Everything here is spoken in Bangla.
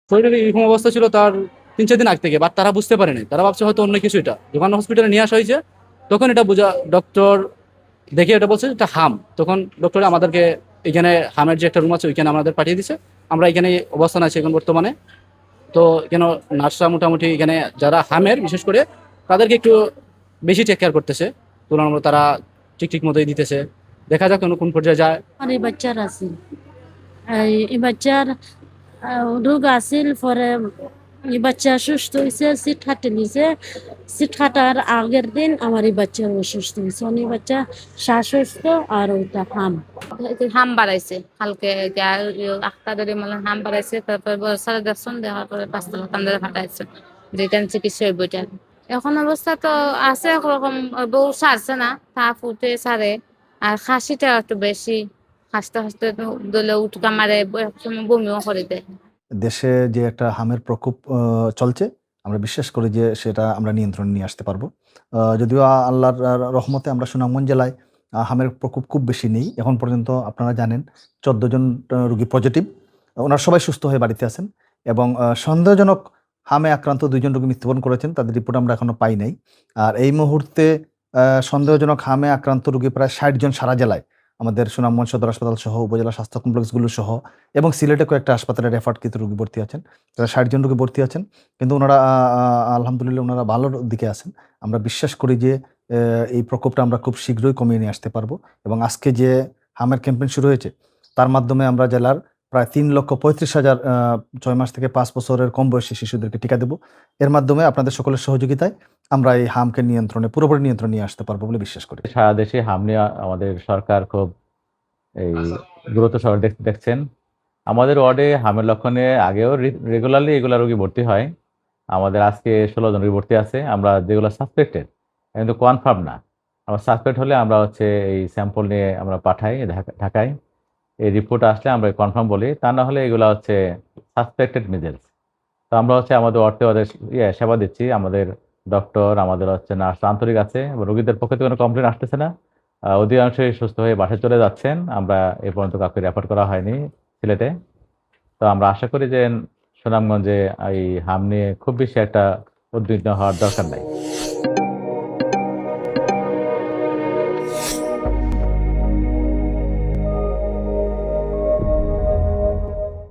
শরীরের এরকম অবস্থা ছিল তার 3-4 দিন আগ থেকে, বাট তারা বুঝতে পারেনি, তারা ভাবছে হয়তো অন্য কিছু। এটা যখন হসপিটালে নিয়ে আসা হয়েছে তখন এটা বোঝা, ডক্টর দেখে এটা বলছে এটা হাম। তখন ডক্টর আমাদেরকে এখানে হামের যে একটা রুম আছে ওইখানে আমাদের পাঠিয়ে দিছে। আমরা এখানে অবস্থান আছি এখন বর্তমানে। তো এখানে নার্সরা মোটামুটি এখানে যারা হামের বিশেষ করে তাদেরকে একটু বেশি টেক কেয়ার করতেছে, তুলনামূলক তারা ঠিক ঠিক মতোই দিতেছে। দেখা যাক কোন পর্যায়ে যায়। আমার এই বাচ্চার আছিল, এই বাচ্চার রোগ আছিল। পরে এই বাচ্চা সুস্থ হয়েছে, সিট খাটে নিছে। সিট খাটার আগের দিন আমার এই বাচ্চা অসুস্থ হয়েছে। এই বাচ্চা শ্বাসস্ত আর ওইটা হাম। হাম বাড়াইছে হালকে, আখটা ধরে মানে হাম বাড়াইছে। তারপর বর্ষারে দেখছেন, দেখার পরে পাঁচতলা কান্দে ফাটাইছে, যেখানে চিকিৎসা হইব এটা। এখন অবস্থা তো আছে একরকম, বউ সারছে না, তাপ উঠে সারে। আর খাসিটা একটু বেশি, হাসতে হাসতে দলে উঠকা মারে, একসময় বমিও করে দেয়। দেশে যে একটা হামের প্রকোপ চলছে, আমরা বিশ্বাস করি যে সেটা আমরা নিয়ন্ত্রণে নিয়ে আসতে পারবো। যদিও আল্লাহর রহমতে আমরা সুনামগঞ্জ জেলায় হামের প্রকোপ খুব বেশি নেই। এখন পর্যন্ত আপনারা জানেন 14 জন রোগী পজিটিভ, ওনারা সবাই সুস্থ হয়ে বাড়িতে আছেন। এবং সন্দেহজনক হামে আক্রান্ত 2 জন রোগী মৃত্যুবরণ করেছেন, তাদের রিপোর্ট আমরা এখনো পাই নাই। আর এই মুহূর্তে সন্দেহজনক হামে আক্রান্ত রোগী প্রায় 60 জন সারা জেলায়, আমাদের সুনামগঞ্জ সদর হাসপাতাল সহ উপজেলা স্বাস্থ্য কমপ্লেক্সগুলো সহ এবং সিলেটে কয়েকটা হাসপাতালে রেফার্ডকৃত রোগী ভর্তি আছেন। তারা 60 জন রোগী ভর্তি আছেন, কিন্তু ওনারা আলহামদুলিল্লাহ ওনারা ভালোর দিকে আছেন। আমরা বিশ্বাস করি যে এই প্রকোপটা আমরা খুব শীঘ্রই কমিয়ে নিয়ে আসতে পারবো। এবং আজকে যে হামের ক্যাম্পেইন শুরু হয়েছে তার মাধ্যমে আমরা জেলার প্রায় 3,35,000 6 মাস থেকে 5 বছরের কম বয়সী শিশুদেরকে টিকা দেব। এর মাধ্যমে আপনাদের সকলের সহযোগিতায় আমরা এই হামকে পুরোপুরি নিয়ন্ত্রণে নিয়ে আসতে পারবো বলে বিশ্বাস করি। সারা দেশে হাম নিয়ে আমাদের সরকার খুব এই গুরুত্ব সহকারে দেখছেন। আমাদের ওয়ার্ডে হামের লক্ষণে আগেও রেগুলারলি এগুলা রোগী ভর্তি হয়। আমাদের আজকে 16 জন রোগী ভর্তি আছে। আমরা যেগুলো সাসপেক্টেড, কিন্তু কনফার্ম না, আমরা সাসপেক্ট হলে আমরা এই স্যাম্পল নিয়ে আমরা পাঠাই ঢাকায়। এই রিপোর্ট আসলে আমরা কনফার্ম বলি, তা না হলে এগুলো সাসপেক্টেড মিজেলস। তো আমরা আমাদের ওয়ার্ডে ওদের সেবা দিচ্ছি। আমাদের ডক্টর, আমাদের নার্স আন্তরিক আছে, রোগীদের পক্ষে তো কোনো কমপ্লেন আসতেছে না। অধিকাংশই সুস্থ হয়ে বাসায় চলে যাচ্ছেন। আমরা এ পর্যন্ত কাউকে রেফার করা হয়নি সিলেটে। তো আমরা আশা করি যে সুনামগঞ্জে এই হাম নিয়ে খুব বেশি একটা উদ্বিগ্ন হওয়ার দরকার নাই।